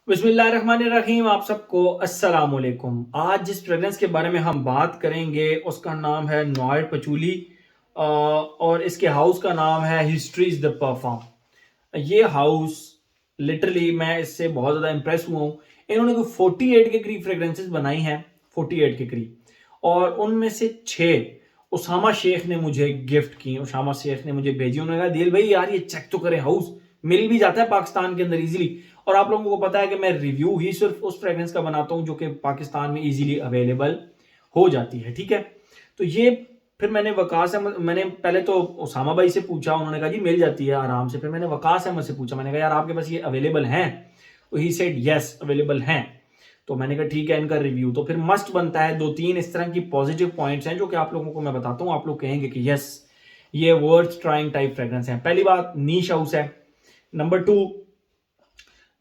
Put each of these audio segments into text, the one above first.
बिस्मिल्लाहिर्रहमानिर्रहीम। आप सबको अस्सलाम वालेकुम। आज जिस फ्रेग्रेंस के बारे में हम बात करेंगे उसका नाम है नॉयर पचूली और इसके हाउस का नाम है हिस्ट्रीज द परफ्यूम। ये हाउस लिटरली मैं इससे बहुत ज़्यादा इंप्रेस हुआ हूँ। इन्होंने कोई 48 के करीब फ्रेग्रेंसेस बनाई हैं, 48 के करीब, और उनमें से 6 उसामा शेख ने मुझे गिफ्ट की। उसामा शेख ने मुझे भेजी। उन्होंने कहा दिल भाई यार ये चेक तो करें, हाउस मिल भी जाता है पाकिस्तान के अंदर इजीली। और आप लोगों को पता है कि मैं रिव्यू ही सिर्फ उस फ्रेग्रेंस का बनाता हूं जो कि पाकिस्तान में इजीली अवेलेबल हो जाती है, ठीक है। तो ये फिर मैंने वकास अहमद, मैंने पहले तो उसामा भाई से पूछा, उन्होंने कहा जी मिल जाती है आराम से। फिर मैंने वकास अहमद से पूछा, मैंने कहा यार आपके पास ये अवेलेबल हैं? तो ही सेड यस अवेलेबल हैं। तो मैंने कहा ठीक है, इनका रिव्यू तो फिर मस्ट बनता है। 2-3 इस तरह की पॉजिटिव पॉइंट्स हैं जो कि आप लोगों को मैं बताता हूं, आप लोग कहेंगे कि यस ये वर्थ ट्राइंग टाइप फ्रेग्रेंस है। पहली बात, नीश हाउस है। नंबर 2,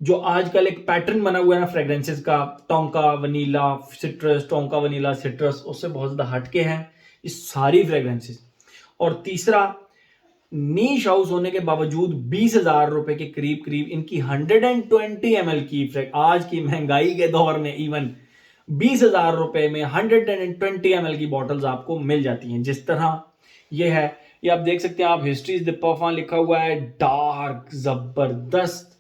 जो आजकल एक पैटर्न बना हुआ है ना फ्रेग्रेंसेस का, tonka vanilla citrus, tonka vanilla citrus, उससे बहुत ज्यादा हटके हैं ये सारी फ्रेग्रेंसेस। और तीसरा, नीश हाउस होने के बावजूद 20,000 रुपए के करीब करीब इनकी 120 ml की आज की महंगाई के दौर में इवन 20,000 रुपए में 120 ml की बॉटल्स आपको मिल जाती हैं। जिस तरह ये है, ये आप देख सकते हैं, आप हिस्ट्रीज द परफ्यूम लिखा हुआ है, डार्क जबरदस्त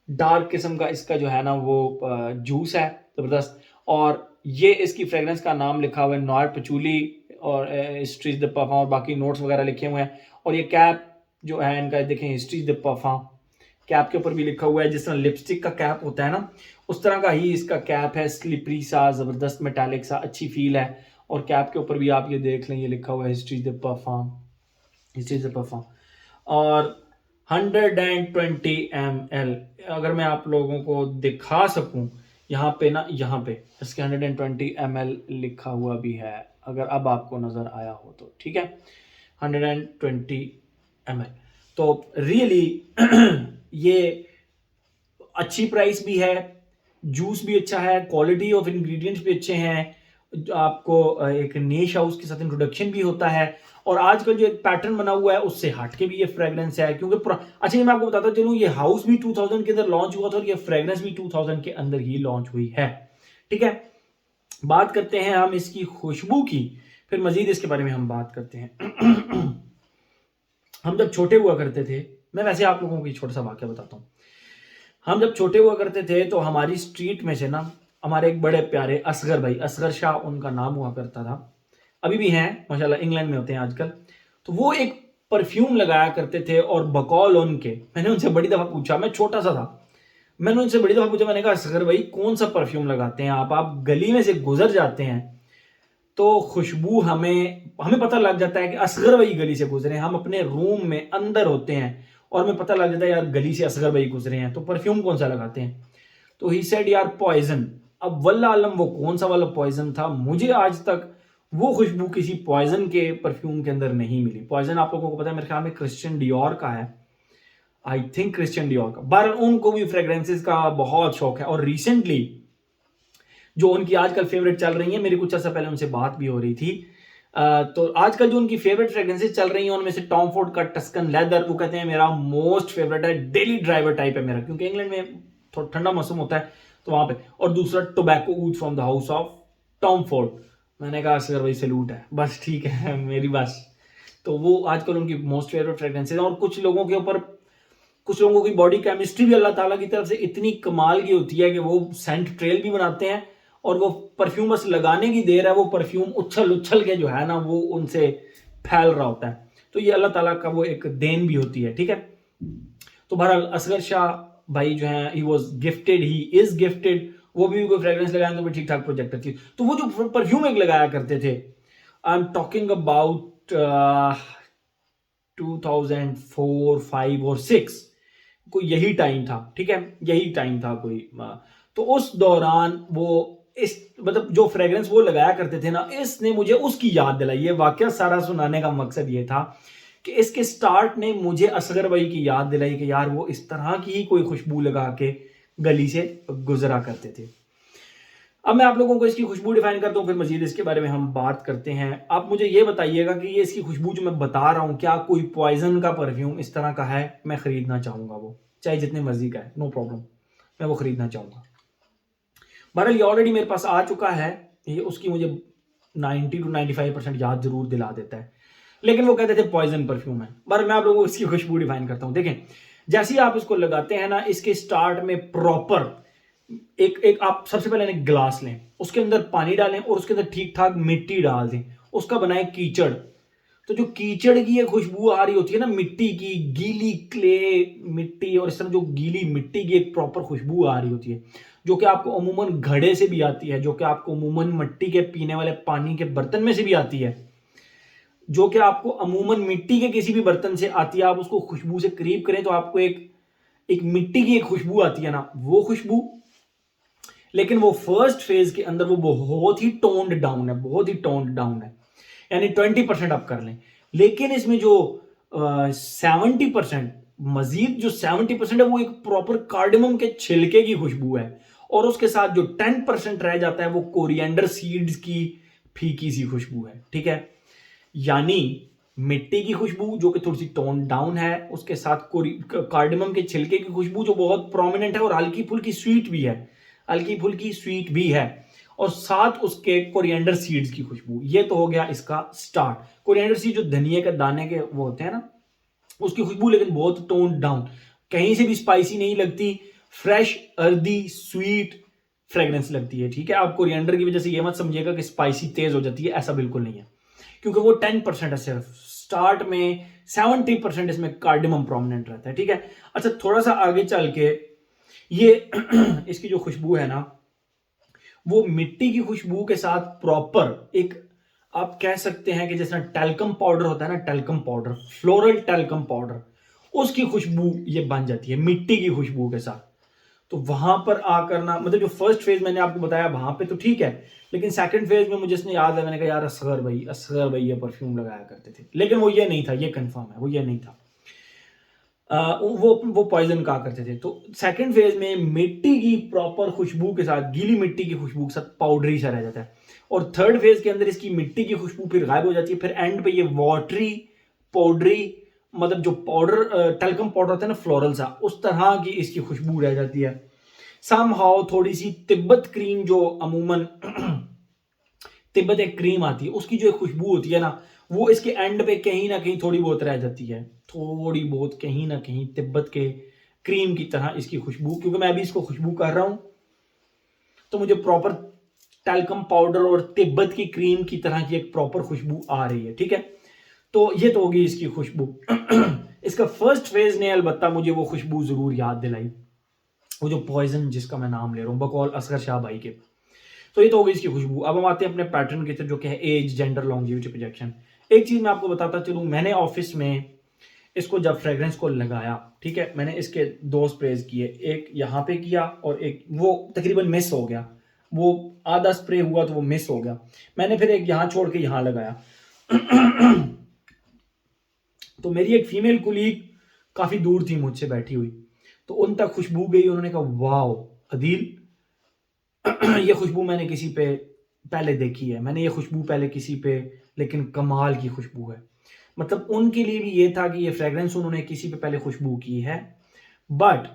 डार्क किस्म का इसका जो है ना वो जूस है, जबरदस्त। और ये इसकी फ्रेग्रेंस का नाम लिखा हुआ है नॉयर पचूली, और हिस्ट्रीज द परफ्यूम, और बाकी नोट्स वगैरह लिखे हुए हैं। और ये कैप जो है इनका देखें, हिस्ट्रीज द परफ्यूम, कैप के ऊपर भी लिखा हुआ है जिस तरह लिपस्टिक का कैप होता है ना, उस तरह का ही इसका कैप है। स्लिपरी सा, जबरदस्त मेटालिक सा, अच्छी फील है। और कैप के ऊपर भी आप ये देख लें, ये लिखा हुआ है histories the perfume, histories the perfume. और 120 ml, अगर मैं आप लोगों को दिखा सकूं यहाँ पे ना, यहाँ पे इसके 120 ml लिखा हुआ भी है, अगर अब आपको नजर आया हो तो, ठीक है। 120 ml, तो रियली ये अच्छी प्राइस भी है, जूस भी अच्छा है, क्वालिटी ऑफ इंग्रेडिएंट्स भी अच्छे हैं, आपको एक नेश हाउस के साथ इंट्रोडक्शन भी होता है। और आजकल जो एक पैटर्न बना हुआ है उससे हट के भी ये फ्रेग्रेंस है, क्योंकि अच्छा ये मैं आपको बताता चलूं, ये हाउस भी 2000 के अंदर लॉन्च हुआ था और ये फ्रेग्रेंस भी 2000 के अंदर ही लॉन्च हुई है, ठीक है। बात करते हैं हम इसकी खुशबू की, फिर मजीद इसके बारे में हम बात करते हैं। हम जब छोटे हुआ करते थे, मैं वैसे आप लोगों को छोटा सा वाक्य बताता हूँ। हम जब छोटे हुआ करते थे तो हमारी स्ट्रीट में से ना, हमारे एक बड़े प्यारे असगर भाई, असगर शाह उनका नाम हुआ करता था, अभी भी हैं माशाल्लाह, इंग्लैंड में होते हैं आजकल। तो वो एक परफ्यूम लगाया करते थे, और बकौल उनके, मैंने उनसे बड़ी दफा पूछा, मैं छोटा सा था, मैंने उनसे बड़ी दफा पूछा, मैंने कहा असगर भाई कौन सा परफ्यूम लगाते हैं आप गली में से गुजर जाते हैं तो खुशबू हमें हमें पता लग जाता है कि असगर भाई गली से गुजरे हैं। हम अपने रूम में अंदर होते हैं और हमें पता लग जाता है यार गली से असगर भाई गुजरे हैं, तो परफ्यूम कौन सा लगाते हैं? तो ही सेड यार पॉइजन। अब वल्ला आलम वो कौन सा वाला पॉइजन था, मुझे आज तक वो खुशबू किसी पॉइजन के परफ्यूम के अंदर नहीं मिली। पॉइजन आप लोगों को पता है, मेरे ख्याल में क्रिश्चियन डियोर का है, आई थिंक क्रिश्चियन डियोर का। बहरहाल उनको भी फ्रेग्रेंसेस का बहुत शौक है, और रिसेंटली जो उनकी आजकल फेवरेट चल रही है, मेरी कुछ अर्सा पहले उनसे बात भी हो रही थी, तो आजकल जो उनकी फेवरेट फ्रेग्रेंसेस चल रही हैं उनमें से टॉम फोर्ड का टस्कन लेदर, वो कहते हैं मेरा मोस्ट फेवरेट है, डेली ड्राइवर टाइप है मेरा, क्योंकि इंग्लैंड में थोड़ा ठंडा मौसम होता है तो वहां पे। और दूसरा tobacco ऊड from the house of Tom Ford. मैंने कहा सर भाई सैल्यूट है, बस ठीक है मेरी बस। तो वो आजकल उनकी मोस्ट फेवरेट फ्रेग्रेंसेस। और कुछ लोगों के ऊपर, कुछ लोगों की बॉडी केमिस्ट्री भी अल्लाह ताला की तरफ से इतनी कमाल की होती है कि वो सेंट ट्रेल भी बनाते हैं, और वो परफ्यूम बस लगाने की देर है, वो परफ्यूम उछल उछल के जो है ना वो उनसे फैल रहा होता है। तो ये अल्लाह ताला का वो एक देन भी होती है, ठीक है। तो बहरहाल असगर शाह भाई जो है, he was gifted, he is gifted, वो भी कोई फ्रेग्रेंस लगाएंगे तो भी ठीक ठाक प्रोजेक्ट थी। तो वो जो परफ्यूम एक लगाया करते थे, आई एम टॉकिंग अबाउट 2004, 5 और 6, कोई यही टाइम था, ठीक है, यही टाइम था कोई। तो उस दौरान वो इस मतलब जो फ्रेग्रेंस वो लगाया करते थे ना, इसने मुझे उसकी याद दिलाई। ये वाकया सारा सुनाने का मकसद ये था कि इसके स्टार्ट ने मुझे असगर भाई की याद दिलाई कि यार वो इस तरह की ही कोई खुशबू लगा के गली से गुजरा करते थे। अब मैं आप लोगों को इसकी खुशबू डिफाइन करता हूँ, फिर मजीद इसके बारे में हम बात करते हैं। आप मुझे ये बताइएगा कि ये इसकी खुशबू जो मैं बता रहा हूँ, क्या कोई पॉइजन का परफ्यूम इस तरह का है? मैं खरीदना चाहूंगा वो, चाहे जितने मर्जी का है, नो प्रॉब्लम। मैं वो खरीदना चाहूँगा। बहरहाल ये ऑलरेडी मेरे पास आ चुका है, ये उसकी मुझे 90 to 95% याद जरूर दिला देता है, लेकिन वो कहते थे पॉइजन परफ्यूम है। पर मैं आप लोगों को इसकी खुशबू डिफाइन करता हूँ। देखें, जैसे ही आप इसको लगाते हैं ना, इसके स्टार्ट में प्रॉपर एक आप सबसे पहले एक गिलास लें, उसके अंदर पानी डालें और उसके अंदर ठीक ठाक मिट्टी डाल दें, उसका बनाए कीचड़। तो जो कीचड़ की ये खुशबू आ रही होती है ना, मिट्टी की, गीली क्ले मिट्टी, और इस तरह जो गीली मिट्टी की एक प्रॉपर खुशबू आ रही होती है, जो कि आपको अमूमन घड़े से भी आती है, जो कि आपको अमूमन मिट्टी के पीने वाले पानी के बर्तन में से भी आती है, जो कि आपको अमूमन मिट्टी के किसी भी बर्तन से आती है। आप उसको खुशबू से करीब करें तो आपको एक मिट्टी की एक खुशबू आती है ना, वो खुशबू। लेकिन वो फर्स्ट फेज के अंदर वो बहुत ही टोन्ड डाउन है, बहुत ही टोन्ड डाउन है, यानी 20% आप कर लें। लेकिन इसमें जो 70%, मजीद जो 70% है, वो एक प्रॉपर कार्डमम के छिलके की खुशबू है, और उसके साथ जो 10% रह जाता है वो कोरिएंडर सीड्स की फीकी सी खुशबू है। ठीक है, यानी मिट्टी की खुशबू जो कि थोड़ी सी टोन डाउन है, उसके साथ कार्डमम के छिलके की खुशबू जो बहुत प्रोमिनेंट है और हल्की फुल्की स्वीट भी है, हल्की फुल्की स्वीट भी है, और साथ उसके कोरिएंडर सीड्स की खुशबू। ये तो हो गया इसका स्टार्ट। कोरिएंडर सीड जो धनिया के दाने के वो होते हैं ना, उसकी खुशबू, लेकिन बहुत टोन डाउन, कहीं से भी स्पाइसी नहीं लगती, फ्रेश अर्दी स्वीट फ्रेग्रेंस लगती है। ठीक है, आप कोरिएंडर की वजह से ये मत समझिएगा कि स्पाइसी तेज हो जाती है, ऐसा बिल्कुल नहीं है, क्योंकि वो 10% है सिर्फ, स्टार्ट में 70% इसमें कार्डमम प्रोमिनेंट रहता है। ठीक है, अच्छा थोड़ा सा आगे चल के ये इसकी जो खुशबू है ना, वो मिट्टी की खुशबू के साथ प्रॉपर एक, आप कह सकते हैं कि जैसा टेल्कम पाउडर होता है ना, talcum powder, floral talcum powder, उसकी खुशबू ये बन जाती है मिट्टी की खुशबू के साथ। तो वहां पर आकर ना, मतलब जो फर्स्ट फेज मैंने आपको बताया वहां पे तो ठीक है, लेकिन सेकंड फेज में मुझे इसने याद है, मैंने कहा यार असगर भाई ये परफ्यूम लगाया करते थे, लेकिन वो ये नहीं था, ये कंफर्म है वो ये नहीं था। वो पॉइजन कहा करते थे। तो सेकंड फेज में मिट्टी की प्रॉपर खुशबू के साथ, गीली मिट्टी की खुशबू के साथ पाउडरी सा रह जाता है, और थर्ड फेज के अंदर इसकी मिट्टी की खुशबू फिर गायब हो जाती है, फिर एंड पे ये वाटरी पाउडरी, मतलब जो पाउडर टेल्कम पाउडर होता है ना फ्लोरल सा, उस तरह की इसकी खुशबू रह जाती है। समहाउ थोड़ी सी तिब्बत क्रीम, जो अमूमन तिब्बत एक क्रीम आती है, उसकी जो एक खुशबू होती है ना, वो इसके एंड पे कहीं ना कहीं थोड़ी बहुत रह जाती है, थोड़ी बहुत कहीं ना कहीं तिब्बत के क्रीम की तरह इसकी खुशबू। क्योंकि मैं अभी इसको खुशबू कर रहा हूं तो मुझे प्रॉपर टैल्कम पाउडर और तिब्बत की क्रीम की तरह की एक प्रॉपर खुशबू आ रही है। ठीक है, तो ये तो होगी इसकी खुशबू। इसका फर्स्ट फेज ने अलबत्ता मुझे वो खुशबू जरूर याद दिलाई, वो जो पॉइजन जिसका मैं नाम ले रहा हूं बकौल असगर शाह भाई के। तो ये तो होगी इसकी खुशबू। अब हम आते हैं अपने पैटर्न की तरफ, जो कि है एज, जेंडर, लॉन्जिविटी, प्रोजेक्शन। एक चीज मैं आपको बताता चलूं, मैंने ऑफिस में इसको जब फ्रेग्रेंस को लगाया, ठीक है, मैंने इसके 2 स्प्रेज किए, एक यहाँ पे किया और एक वो तकरीबन मिस हो गया, वो आधा स्प्रे हुआ तो वो मिस हो गया, मैंने फिर एक यहाँ छोड़ के यहाँ लगाया। तो मेरी एक फीमेल कुलीग काफी दूर थी मुझसे बैठी हुई, तो उन तक खुशबू गई, उन्होंने कहा वाओ अदील, ये खुशबू मैंने किसी पे पहले देखी है, मैंने ये खुशबू पहले किसी पे, लेकिन कमाल की खुशबू है। मतलब उनके लिए भी ये था कि ये फ्रेग्रेंस उन्होंने किसी पे पहले खुशबू की है, बट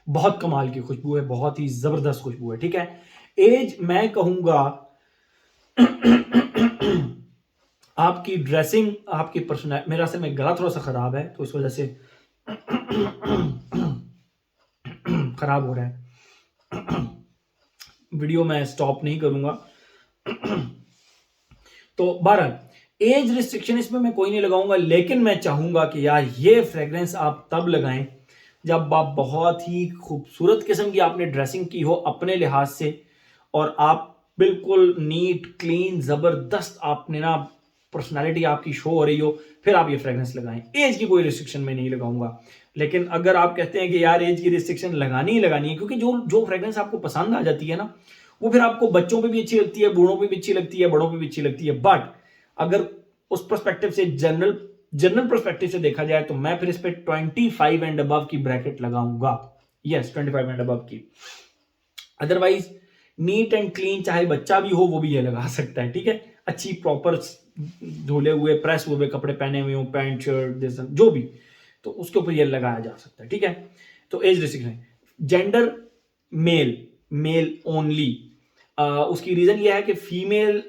बहुत कमाल की खुशबू है, बहुत ही जबरदस्त खुशबू है। ठीक है, एज मैं कहूंगा आपकी ड्रेसिंग, आपकी पर्सनल, मेरा से में गला थोड़ा सा खराब है तो इस वजह से खराब हो रहा है, वीडियो मैं स्टॉप नहीं करूंगा। तो बहरहाल एज रिस्ट्रिक्शन इसमें मैं कोई नहीं लगाऊंगा, लेकिन मैं चाहूंगा कि यार ये फ्रेग्रेंस आप तब लगाएं जब आप बहुत ही खूबसूरत किस्म की आपने ड्रेसिंग की हो अपने लिहाज से, और आप बिल्कुल नीट क्लीन जबरदस्त आपने ना पर्सनालिटी आपकी शो हो रही हो, फिर आप ये फ्रेग्रेंस लगाएं। एज की कोई रिस्ट्रिक्शन मैं नहीं लगाऊंगा, लेकिन अगर आप कहते हैं कि यार एज की रिस्ट्रिक्शन लगानी ही लगानी है, क्योंकि जो जो फ्रेग्रेंस आपको पसंद आ जाती है ना, वो फिर आपको बच्चों पे भी अच्छी लगती है, बूढ़ों पे भी अच्छी लगती है, बड़ों पे भी अच्छी लगती है। बट अगर उस पर्सपेक्टिव से जनरल पर्सपेक्टिव से देखा जाए तो मैं फिर इस पे 25 एंड अबव की ब्रैकेट लगाऊंगा। यस, 25 एंड अबव की। अदरवाइज नीट एंड क्लीन चाहे बच्चा भी हो वो भी ये लगा सकता है। ठीक है, अच्छी प्रॉपर धुले हुए प्रेस हुए कपड़े पहने हुए हो, पैंट शर्ट जैसा जो भी, तो उसके ऊपर ये लगाया जा सकता है। ठीक है, तो age restriction gender male, male only. उसकी रीजन ये है कि फीमेल,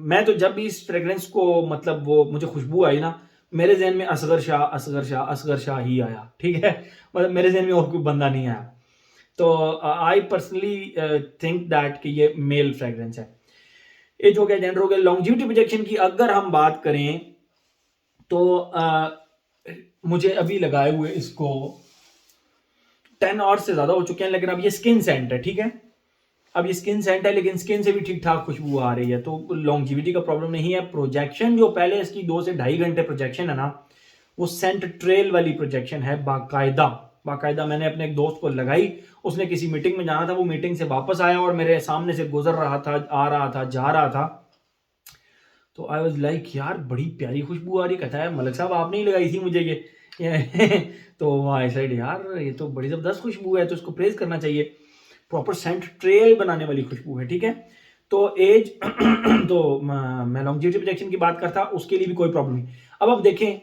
मैं तो जब भी इस फ्रेग्रेंस को मतलब वो मुझे खुशबू आई ना, मेरे जहन में असगर शाह, असगर शाह, असगर शाह ही आया, ठीक है। मतलब मेरे जहन में और कोई बंदा नहीं आया। तो आई पर्सनली थिंक दैट कि ये मेल फ्रेग्रेंस है। एज हो गया, जेंडर हो गया। लॉन्जिविटी प्रोजेक्शन की अगर हम बात करें तो मुझे अभी लगाए हुए इसको 10 आवर्स से ज्यादा हो चुके हैं, लेकिन अब ये स्किन सेंट है, ठीक है। अब ये स्किन सेंट है, लेकिन स्किन से भी ठीक ठाक खुशबू आ रही है, तो लॉन्जिविटी का प्रॉब्लम नहीं है। प्रोजेक्शन जो पहले इसकी 2 से 2.5 घंटे प्रोजेक्शन है ना, वो सेंट ट्रेल वाली प्रोजेक्शन है, बाकायदा। बाकायदा मैंने अपने एक दोस्त को लगाई, उसने किसी मीटिंग में जाना था, वो मीटिंग से वापस आया और मेरे सामने से गुजर रहा था, आ रहा था, जा रहा था, तो आई वाज लाइक यार बड़ी प्यारी खुशबू आ रही। कहता है मलिक साहब आपने ही लगाई थी मुझे ये तो आई सेड यार ये तो बड़ी जबरदस्त खुशबू है, तो इसको प्रेज करना चाहिए। प्रॉपर सेंट ट्रेल बनाने वाली खुशबू है, ठीक है। तो एज तो मैं लॉन्जिविटी प्रोजेक्शन की बात करता, उसके लिए भी कोई प्रॉब्लम नहीं। अब आप देखें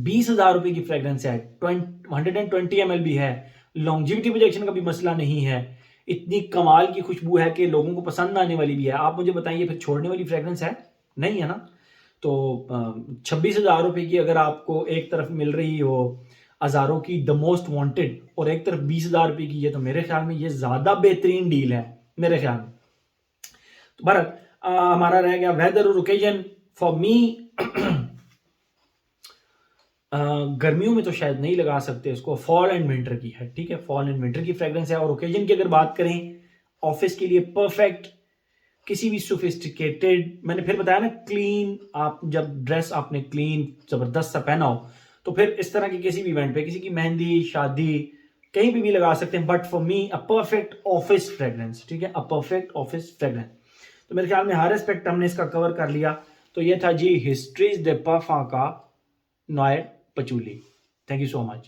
20,000 रुपए की फ्रेग्रेंस है, 120 ml भी है, लॉन्जिविटी प्रोजेक्शन का भी मसला नहीं है, इतनी कमाल की खुशबू है कि लोगों को पसंद आने वाली भी है। आप मुझे बताइए फिर छोड़ने वाली फ्रेग्रेंस है? नहीं है ना। तो 26,000 रुपए की अगर आपको एक तरफ मिल रही हो हजारों की द मोस्ट वांटेड, और एक तरफ 20,000 रुपए की है, तो मेरे ख्याल में ये ज्यादा बेहतरीन डील है मेरे ख्याल में। तो भारत हमारा रह गया वेदर और ओकेजन। फॉर मी गर्मियों में तो शायद नहीं लगा सकते इसको, फॉल एंड विंटर की है, ठीक है। फॉल एंड विंटर की फ्रेग्रेंस है। और ओकेजन की अगर बात करें, ऑफिस के लिए परफेक्ट, किसी भी सोफिस्टिकेटेड, मैंने फिर बताया ना क्लीन, आप जब ड्रेस आपने क्लीन जबरदस्त सा पहना हो, तो फिर इस तरह की किसी भी इवेंट पे, किसी की मेहंदी, शादी, कहीं भी लगा सकते हैं। But for me a perfect office fragrance, ठीक है, अ परफेक्ट ऑफिस फ्रेग्रेंस। तो मेरे ख्याल में हर एस्पेक्ट हमने इसका कवर कर लिया। तो ये था जी हिस्ट्रीज दे परफा का नॉय पचूली। Thank you so much.